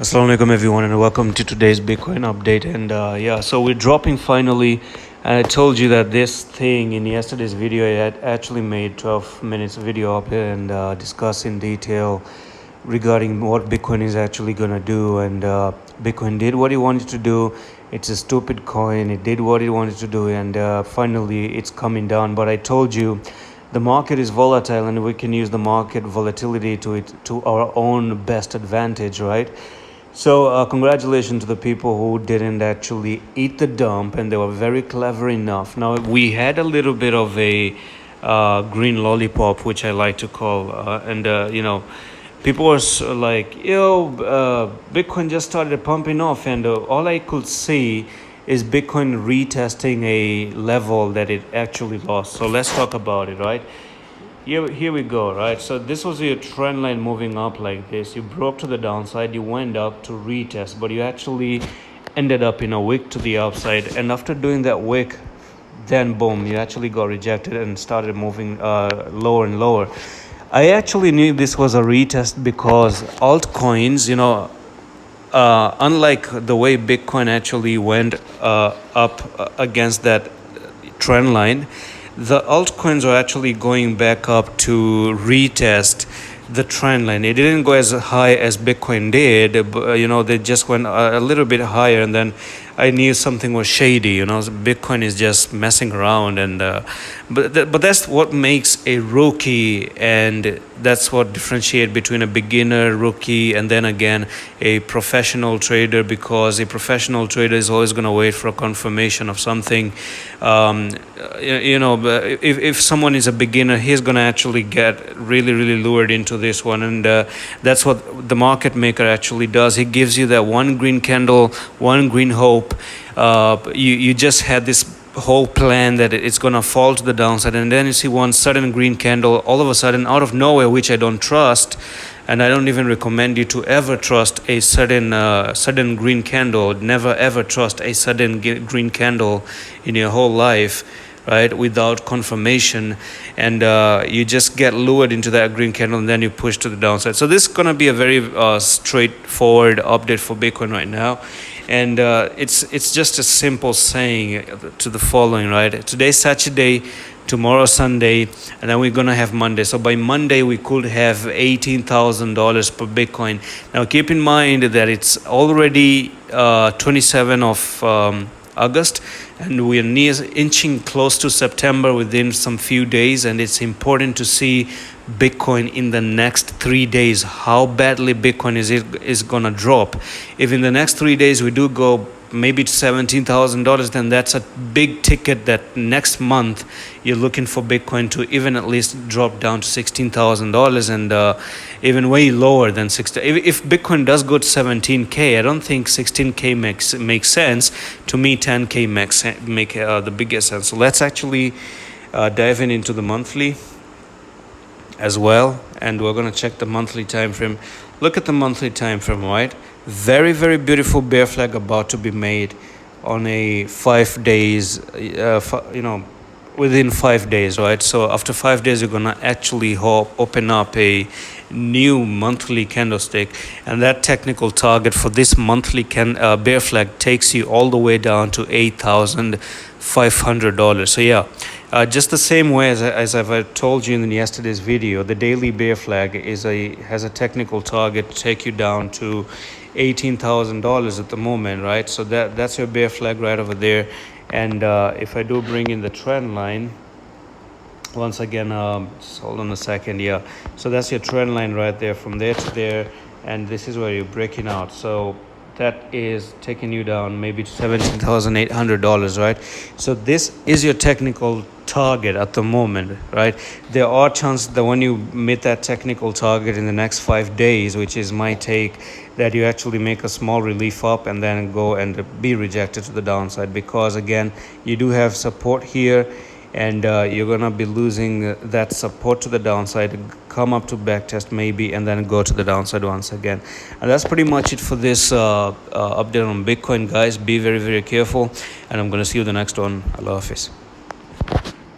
Assalamu alaikum everyone, and welcome to today's Bitcoin update. And so we're dropping finally. And I told you that this thing in yesterday's video, I had actually made 12 minutes video up here and discuss in detail regarding what Bitcoin is actually going to do. And Bitcoin did what it wanted to do. It's a stupid coin. It did what it wanted to do, and finally it's coming down. But I told you the market is volatile, and we can use the market volatility to our own best advantage, right? So congratulations to the people who didn't actually eat the dump, and they were very clever enough. Now we had a little bit of a green lollipop, which I like to call, people were like, Bitcoin just started pumping off, and all I could see is Bitcoin retesting a level that it actually lost. So let's talk about it, right? Here we go, right? So this was your trend line moving up like this. You broke to the downside, you went up to retest, but you actually ended up in a wick to the upside. And after doing that wick, then boom, you actually got rejected and started moving lower and lower. I actually knew this was a retest because altcoins, unlike the way Bitcoin actually went up against that trend line, the altcoins are actually going back up to retest the trend line. It didn't go as high as Bitcoin did, but, they just went a little bit higher, and then I knew something was shady. Bitcoin is just messing around, and but that's what makes a rookie, and that's what differentiates between a beginner, rookie, and then again a professional trader. Because a professional trader is always going to wait for a confirmation of something. If someone is a beginner, he's going to actually get really, really lured into this one, and that's what the market maker actually does. He gives you that one green candle, one green hope. You just had this whole plan that it's going to fall to the downside, and then you see one sudden green candle all of a sudden out of nowhere, which I don't trust, and I don't even recommend you to ever trust a sudden green candle. Never ever trust a sudden green candle in your whole life, right, without confirmation, and you just get lured into that green candle, and then you push to the downside. So this is going to be a very straightforward update for Bitcoin right now, and it's just a simple saying to the following, right? Today's Saturday, tomorrow Sunday, and then we're going to have Monday. So by Monday we could have $18,000 per Bitcoin. Now keep in mind that it's already 27 of August, and we are inching close to September within some few days, and it's important to see Bitcoin in the next 3 days, how badly Bitcoin is going to drop. If in the next 3 days we do go maybe to $17,000, then that's a big ticket that next month you're looking for Bitcoin to even at least drop down to $16,000, and even way lower than 60. If Bitcoin does go to 17K, I don't think 16K makes sense. To me, 10K make the biggest sense. So let's actually dive into the monthly as well, and we're going to check the monthly time frame. Look at the monthly time frame, right? Very, very beautiful bear flag about to be made on a 5 days, within 5 days, right? So after 5 days, you're going to actually open up a new monthly candlestick, and that technical target for this monthly bear flag takes you all the way down to $8,500. So yeah, just the same way as I've told you in yesterday's video, the daily bear flag has a technical target to take you down to $18,000 at the moment, right? So that's your bear flag right over there. And if I do bring in the trend line once again, just hold on a second. Yeah, so that's your trend line right there, from there to there, and this is where you're breaking out. So that is taking you down maybe to $17,800, right? So this is your technical target at the moment, right? There are chances that when you meet that technical target in the next 5 days, which is my take, that you actually make a small relief up and then go and be rejected to the downside, because again, you do have support here, and you're gonna be losing that support to the downside, come up to backtest maybe, and then go to the downside once again. And that's pretty much it for this update on Bitcoin, guys. Be very, very careful, and I'm gonna see you the next one. Allah Hafiz.